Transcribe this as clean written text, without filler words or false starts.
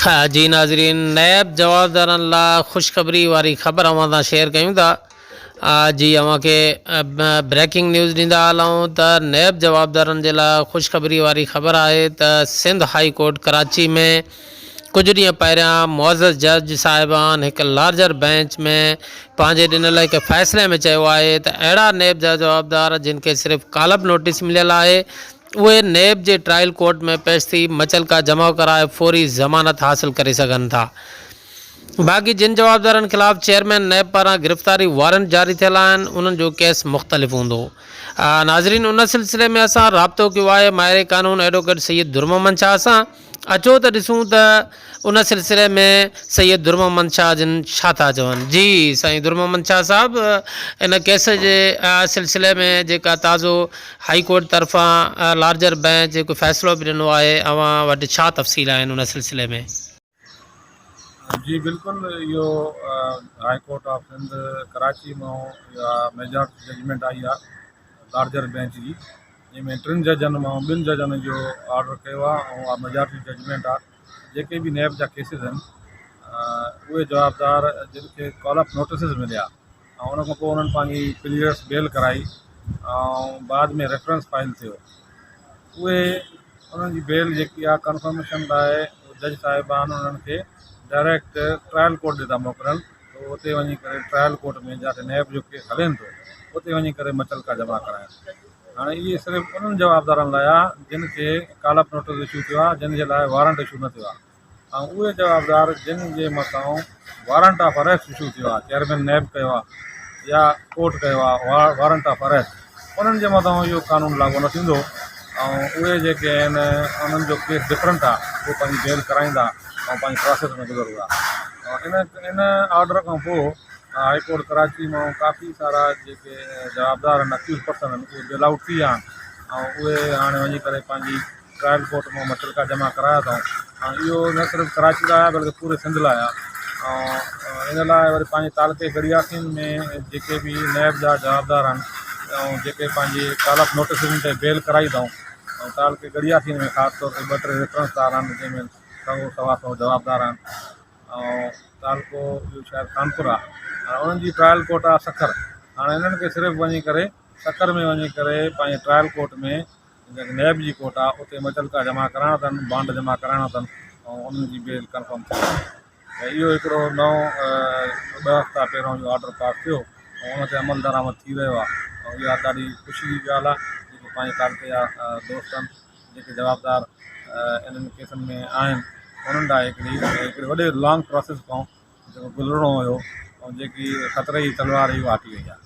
हाँ जी नाज़रीन, नैब जवाबदारनि लाइ ख़ुशख़बरी वारी ख़बर अवां सां शेयर कयूं था। जी अवां खे ब्रेकिंग न्यूज़ ॾींदा हलूं त नैब जवाबदारनि जे लाइ ख़ुशख़बरी वारी ख़बर आहे त सिंध हाई कोर्ट कराची में कुछ ॾींहं पहिरियां मुअज़्ज़ज़ जज साहिबान एक लार्जर बेंच में पंहिंजे ॾिनल हिकु फ़ैसिले में चयो आहे त अहिड़ा नैब जा जवाबदार जिन खे सिर्फ़ु कालब नोटिस मिलियल आहे उहे नैब जे ट्रायल कोर्ट में पेश थी मचलका जमा कराए फौरी ज़मानत हासिल करे सघनि था। बाक़ी जिन जवाबदारनि ख़िलाफ़ चेयरमैन नैब पारां गिरफ़्तारी वारंट जारी थियल आहिनि उन्हनि जो केस मुख़्तलिफ़ हूंदो। नाज़रीन, उन सिलसिले में असां राब्तो कयो आहे माहिर क़ानून एडवोकेट सैयद दुर्ममन शाह सां। अचो त ॾिसूं त उन सिलसिले में सैयद दुर्ममन शाह जिन छा था चवनि। जी साईं दुर्ममन शाह साहब, इन केस जे सिलसिले में जेका ताज़ो हाई कोर्ट तरफ़ां लार्जर बेंच जेको फ़ैसिलो बि ॾिनो आहे, अवां वटि छा तफ़सील आहिनि उन सिलसिले में? जी बिल्कुल, यो High Court of Sindh Karachi में मेजॉरिटी जजमेंट आई है लार्जर बेंच की, जैमें 3 जजन में 2 जजन जो ऑर्डर किया और मेजॉरिटी जजमेंट आ जेके भी नैब जा केसिस वे जवाबदार जिनके कॉल ऑफ नोटिस मिलिया उन पानी क्लियर्स बेल कराई बाद में रेफरेंस फाइल थो वे उन बेल जी कन्फर्मेशन लाए जज साहिबान उन्होंने डायरेक्ट ट्रायल कोर्ट ॾे था मोकिलनि, तो उते वञी करे ट्रायल कोर्ट में जिते नैब जो केस हलेनि थो उते वञी करे मचलका जमा कराइनि। हाँ ये सिर्फ़ु उन्हनि जवाबदारनि लाइ आहे जिन खे कालप नोटिस इशू थियो आहे, जिन जे लाइ वारंट इशू न थियो आहे। उहे जवाबदार जिन जे मथां वारंट ऑफ अरेस्ट इशू थियो आहे, चेयरमैन नैब कयो आहे या कोर्ट कयो आहे वारंट ऑफ अरेस्ट, उन्हनि जे मथां इहो कानून लागू न थींदो। उहे जेके आहिनि उन्हनि जो केस डिफरेंट आहे, उहे पंहिंजी बेल कराईंदा और पंहिंजी प्रोसेस में गुज़रंदा। इन ऑर्डर खां पोइ हाई कोर्ट कराची में काफ़ी सारा जेके जवाबदार आहिनि अक्यूज़ पर्सन आहिनि उहे बेल आउट थी विया आहिनि उहे हाणे वञी करे पंहिंजी ट्रायल कोर्ट में मचलका जमा कराया अथऊं। इहो न सिर्फ़ु कराची लाइ आहे बल्कि पूरे सिंध लाइ आहे। इन लाइ वरी पंहिंजे तालके गड़ियासिन में जेके भी नैब जा जवाबदार आहिनि जेके पंहिंजी कालप नोटिसनि ते बेल कराई अथऊं तालके गड़ियासिन में ख़ासि तौर ते 2-3 रेफरेंसदार आहिनि जंहिंमें 100-125 जवाबदार आहिनि तालको इहो शायदि कानपुर आहे। उन्हनि जी ट्रायल कोर्ट आहे सखर। हाणे इन्हनि खे सिर्फ़ु वञी करे सखर में वञी करे पंहिंजे ट्रायल कोर्ट में जेके नैब जी कोर्ट आहे उते मचलका जमा कराइणा अथनि, बॉन्ड जमा कराइणा अथनि ऐं उन्हनि जी बेल कंफर्म थी। त इहो हिकिड़ो नओं 2 हफ़्ता पहिरियों इहो ऑर्डर पास थियो ऐं उन ते अमल दरामद थी रहियो आहे ऐं इहा ॾाढी ख़ुशी जी ॻाल्हि आहे जेके पंहिंजे तालके जा दोस्त आहिनि जेके जवाबदार इन्हनि केसनि में आहिनि उन्हनि लाइ हिकिड़े वॾे लॉन्ग प्रोसेस खां जेको गुज़रिणो हुयो ऐं जेकी ख़तरे जी तलवार ई वाटी वई आहे।